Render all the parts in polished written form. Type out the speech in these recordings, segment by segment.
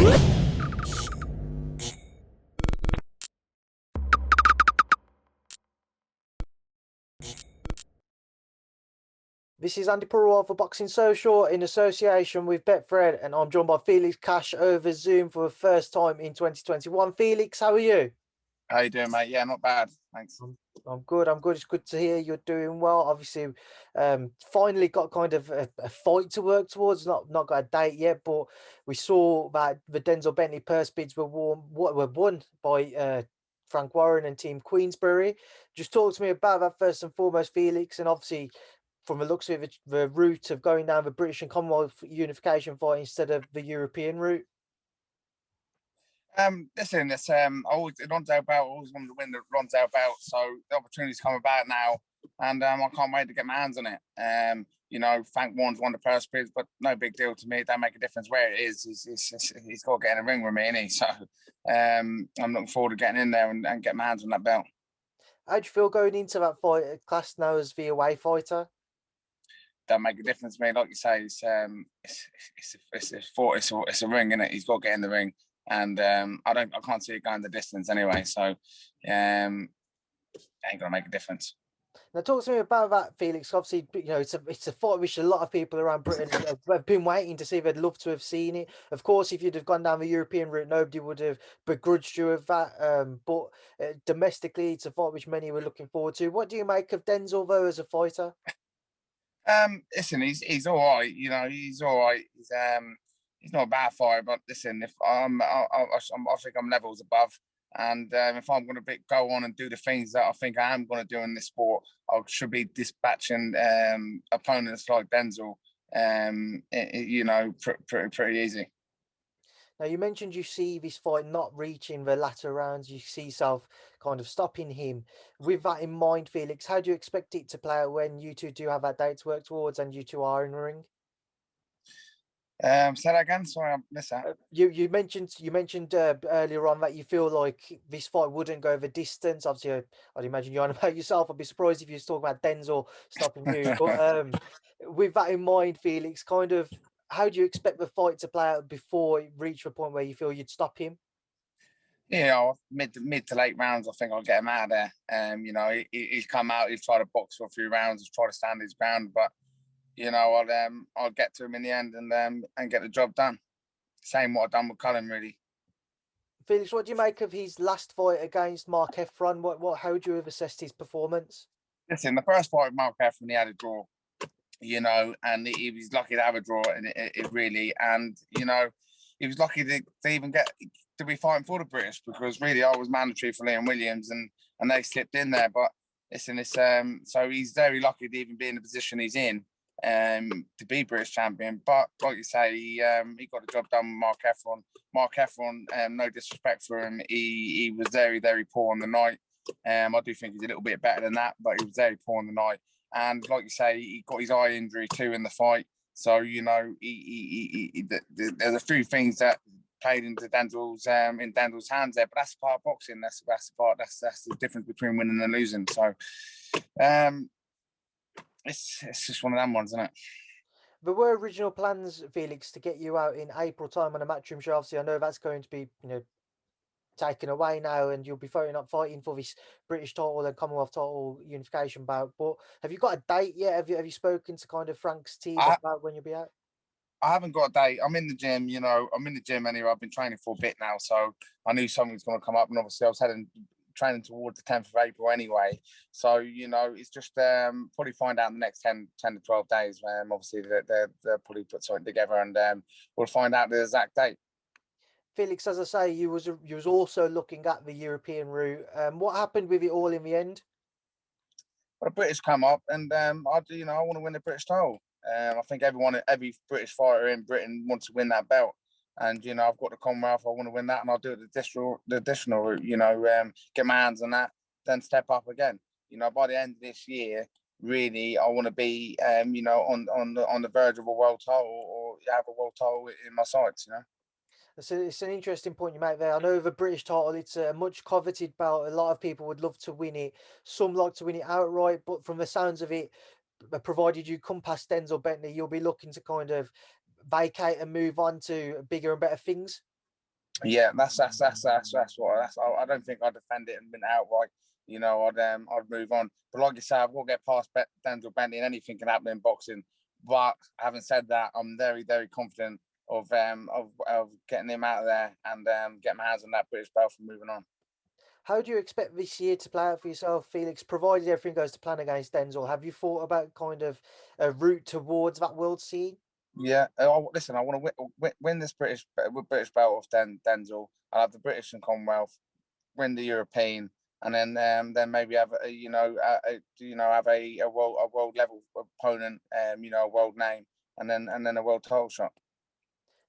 This is Andy Purewal for Boxing Social in association with Betfred, and I'm joined by Felix Cash over Zoom for the first time in 2021. Felix, how are you? How you doing, mate? Yeah, not bad. Thanks. I'm good. I'm good. It's good to hear you're doing well. Obviously, finally got kind of a fight to work towards. Not got a date yet, but we saw that the Denzel Bentley purse bids were won by Frank Warren and Team Queensbury. Just talk to me about that first and foremost, Felix, and obviously, from the looks of it, the route of going down the British and Commonwealth unification fight instead of the European route. Listen, it's always Ronzo Belt. Always wanted to win the Ronzo Belt, so the opportunity's come about now, and I can't wait to get my hands on it. Frank Warren's won the purse bids, but no big deal to me. It don't make a difference where it is. He's got to get in the ring with me, isn't he? So, I'm looking forward to getting in there and get my hands on that belt. How do you feel going into that fight class now as the away fighter? Don't make a difference to me. Like you say, it's a ring, isn't it? He's got to get in the ring. And I can't see it going the distance anyway, so ain't gonna make a difference. Now, talk to me about that, Felix. Obviously, it's a fight which a lot of people around Britain have been waiting to see. They'd love to have seen it. Of course, if you'd have gone down the European route, nobody would have begrudged you of that. But domestically, it's a fight which many were looking forward to. What do you make of Denzel though as a fighter? Listen, he's all right. He's all right. He's not a bad fighter, but listen, if I think I'm levels above, and if I'm going to go on and do the things that I think I am going to do in this sport, I should be dispatching opponents like Denzel, pretty easy. Now, you mentioned you see this fight not reaching the latter rounds. You see yourself kind of stopping him. With that in mind, Felix, how do you expect it to play out when you two do have that date to work towards and you two are in the ring? Say that again. Sorry, I missed that. You mentioned earlier on that you feel like this fight wouldn't go the distance. Obviously, I'd imagine you're on about yourself. I'd be surprised if you was talking about Denzel stopping you. But with that in mind, Felix, kind of, how do you expect the fight to play out before it reached a point where you feel you'd stop him? Mid to late rounds, I think I'll get him out of there. He's come out, he's tried to box for a few rounds, he's tried to stand his ground, but I'll get to him in the end and get the job done. Same what I've done with Cullen, really. Felix, what do you make of his last fight against Mark Heffron? How would you have assessed his performance? Listen, the first fight with Mark Heffron, he had a draw, and he was lucky to have a draw, and it really, and he was lucky to even get to be fighting for the British, because really I was mandatory for Liam Williams, and they slipped in there. But listen, it's so he's very lucky to even be in the position he's in. To be British champion, but like you say, he got the job done with Mark Heffron. Mark Heffron, no disrespect for him, he was very, very poor on the night. I do think he's a little bit better than that, but he was very poor on the night. And like you say, he got his eye injury too in the fight. So there's a few things that played into Denzel's hands there, but that's part of boxing. That's the difference between winning and losing. So. It's just one of them ones, isn't it? There were original plans, Felix, to get you out in April time on a matchroom show. Obviously, I know that's going to be, taken away now, and you'll be fighting for this British title and Commonwealth title unification bout. But have you got a date yet? Have you spoken to kind of Frank's team about when you'll be out? I haven't got a date. I'm in the gym, I'm in the gym anyway. I've been training for a bit now, so I knew something's going to come up, and obviously I was training towards the 10th of April anyway, so it's just probably find out in the next 10 to 12 days. Obviously they'll probably put something together, and we'll find out the exact date. Felix, as I say, you was also looking at the European route. What happened with it all in the end? Well, the British come up, and I want to win the British title. I think every British fighter in Britain wants to win that belt. And I've got the Commonwealth. I want to win that, and I'll do it the additional route. Get my hands on that, then step up again. By the end of this year, really, I want to be, on the verge of a world title, or have a world title in my sights. It's an interesting point you make there. I know the British title, it's a much coveted belt. A lot of people would love to win it. Some like to win it outright, but from the sounds of it, provided you come past Denzel Bentley, you'll be looking to kind of vacate and move on to bigger and better things. Yeah, that's what I don't think I'd defend it and win outright. You know, I'd move on. But like you say, I've got to get past Denzel Bentley, and anything can happen in boxing. But having said that, I'm very very confident of getting him out of there and getting my hands on that British belt and moving on. How do you expect this year to play out for yourself, Felix, provided everything goes to plan against Denzel? Have you thought about kind of a route towards that world scene? Yeah, listen, I want to win this British belt off Denzel. I'll have the British and Commonwealth, win the European, and then maybe have have a world level opponent, a world name, and then a world title shot.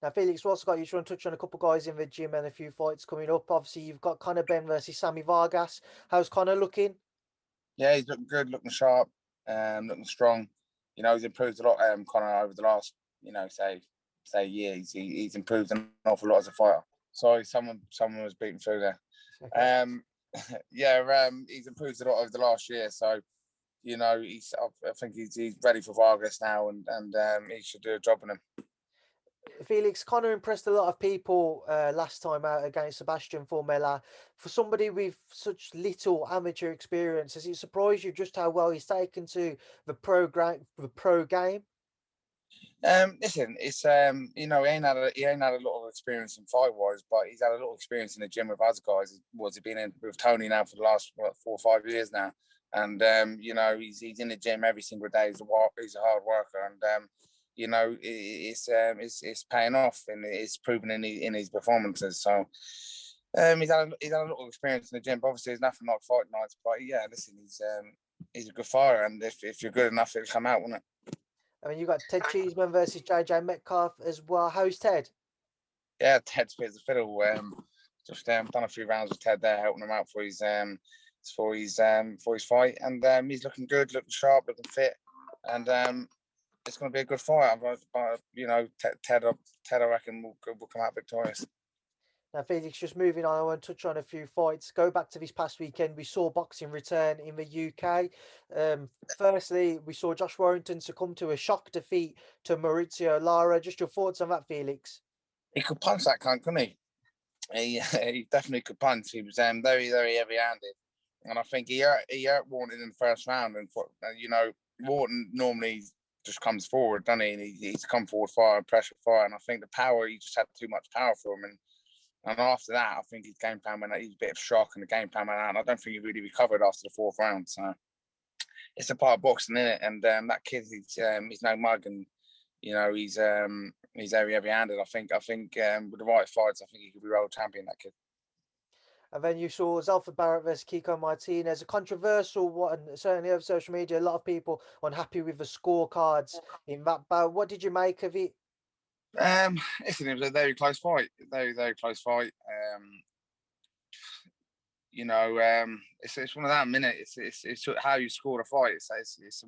Now, Felix, we also got you trying to touch on a couple of guys in the gym and a few fights coming up. Obviously, you've got Conor Benn versus Sammy Vargas. How's Conor looking? Yeah, he's looking good, looking sharp, looking strong. You know, he's improved a lot, Conor, over the last, say year. He's improved an awful lot as a fighter. Sorry, someone was beating through there. Okay. He's improved a lot over the last year. So, I think he's ready for Vargas now, and he should do a job on him. Felix, Conor impressed a lot of people last time out against Sebastian Formella. For somebody with such little amateur experience, has it surprised you just how well he's taken to the pro game? Listen, it's he ain't had a lot of experience in fight wise, but he's had a lot of experience in the gym with other guys. He been in with Tony now for the last 4 or 5 years now, and he's in the gym every single day. He's a hard worker, and it's paying off, and it's proven in his performances. So he's had a lot of experience in the gym. But obviously, there's nothing like fight nights. But yeah, listen, he's a good fighter, and if you're good enough, it'll come out, won't it? I mean, you got Ted Cheeseman versus JJ Metcalf as well. How's Ted? Yeah, Ted's fit as a fiddle. Just done a few rounds with Ted there, helping him out for his fight, and he's looking good, looking sharp, looking fit, and it's going to be a good fight. But Ted, I reckon will come out victorious. Now, Felix, just moving on, I want to touch on a few fights. Go back to this past weekend. We saw boxing return in the UK. Firstly, we saw Josh Warrington succumb to a shock defeat to Maurizio Lara. Just your thoughts on that, Felix? He could punch that cunt, couldn't he? He definitely could punch. He was very, very heavy-handed, and I think he hurt Warrington in the first round. And Warrington normally just comes forward, doesn't he? And he's come forward fire, pressure fire, and I think the power, he just had too much power for him. And after that, I think his game plan went out. He was a bit of shock, and the game plan went out. And I don't think he really recovered after the 4th round. So it's a part of boxing, isn't it? And that kid, he's no mug, and he's very heavy-handed. I think with the right fights, I think he could be world champion. That kid. And then you saw Zelfa Barrett versus Kiko Martinez, a controversial one, certainly over social media. A lot of people unhappy with the scorecards in that bout. What did you make of it? Listen, it was a very close fight. Very, very close fight. It's one of them, innit? It's how you score a fight. It's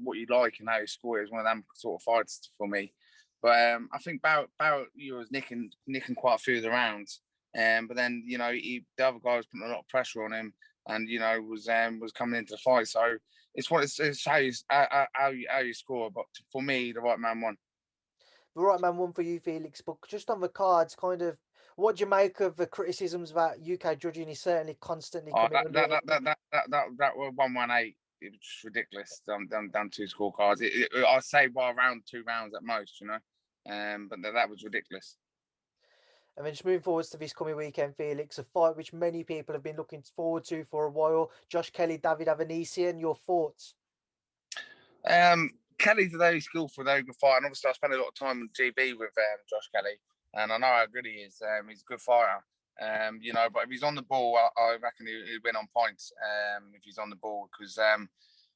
what you like and how you score it. It's one of them sort of fights for me. But I think Barrett was nicking quite a few of the rounds. But then the other guy was putting a lot of pressure on him, and was coming into the fight. So it's how you score. But for me, the right man won. The right man won for you, Felix. But just on the cards, kind of, what do you make of the criticisms about UK judging? Is certainly constantly coming under. That were 118. It was just ridiculous. Done 2 scorecards. I say by around 2 rounds at most, but that was ridiculous. And then just moving forwards to this coming weekend, Felix, a fight which many people have been looking forward to for a while. Josh Kelly, David Avanesian, your thoughts? Kelly's a very skillful, very good fighter. And obviously, I spent a lot of time with GB with Josh Kelly, and I know how good he is. He's a good fighter. But if he's on the ball, I reckon he'll win on points. If he's on the ball, because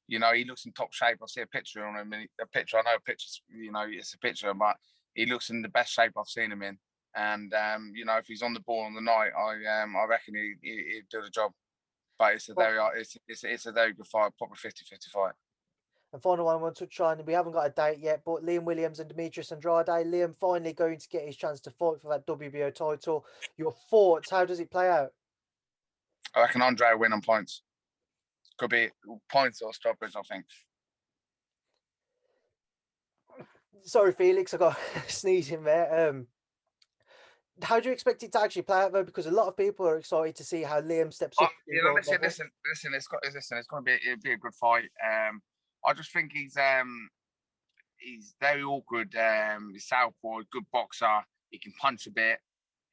he looks in top shape. I see a picture on him. I know pictures. It's a picture, but he looks in the best shape I've seen him in. And if he's on the ball on the night, I reckon he'll do the job. But it's a very good fight, probably 50-50 fight. And final one I want to touch on, we haven't got a date yet, but Liam Williams and Demetrius Andrade. Liam finally going to get his chance to fight for that WBO title. Your thoughts, how does it play out? I reckon Andre will win on points. Could be points or stoppage, I think. Sorry, Felix, I got sneezing there. How do you expect it to actually play out though? Because a lot of people are excited to see how Liam steps up to the world level. Listen. It's going to be a good fight. I just think he's very awkward. He's southpaw, good boxer. He can punch a bit.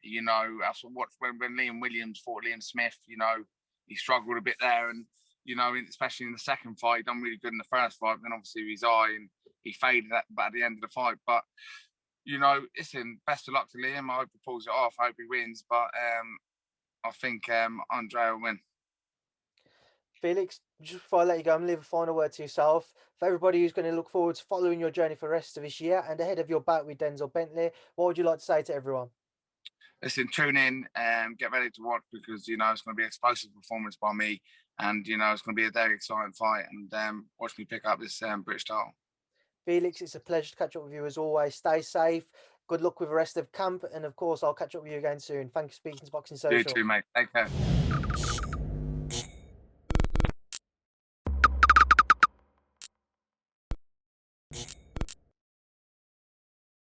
You know, that's what when Liam Williams fought Liam Smith. You know, he struggled a bit there, and you know, especially in the second fight, he done really good in the first fight. Then obviously his eye, and he faded at the end of the fight. But you know, listen, best of luck to Liam. I hope he pulls it off. I hope he wins. But I think Andre will win. Felix, just before I let you go, I'm going to leave a final word to yourself. For everybody who's going to look forward to following your journey for the rest of this year and ahead of your bout with Denzel Bentley, what would you like to say to everyone? Listen, tune in and get ready to watch, because you know it's going to be an explosive performance by me, and you know it's going to be a very exciting fight. And watch me pick up this British title. Felix, it's a pleasure to catch up with you as always. Stay safe. Good luck with the rest of camp, and of course, I'll catch up with you again soon. Thanks for speaking to Boxing Social. You too, mate. Take care.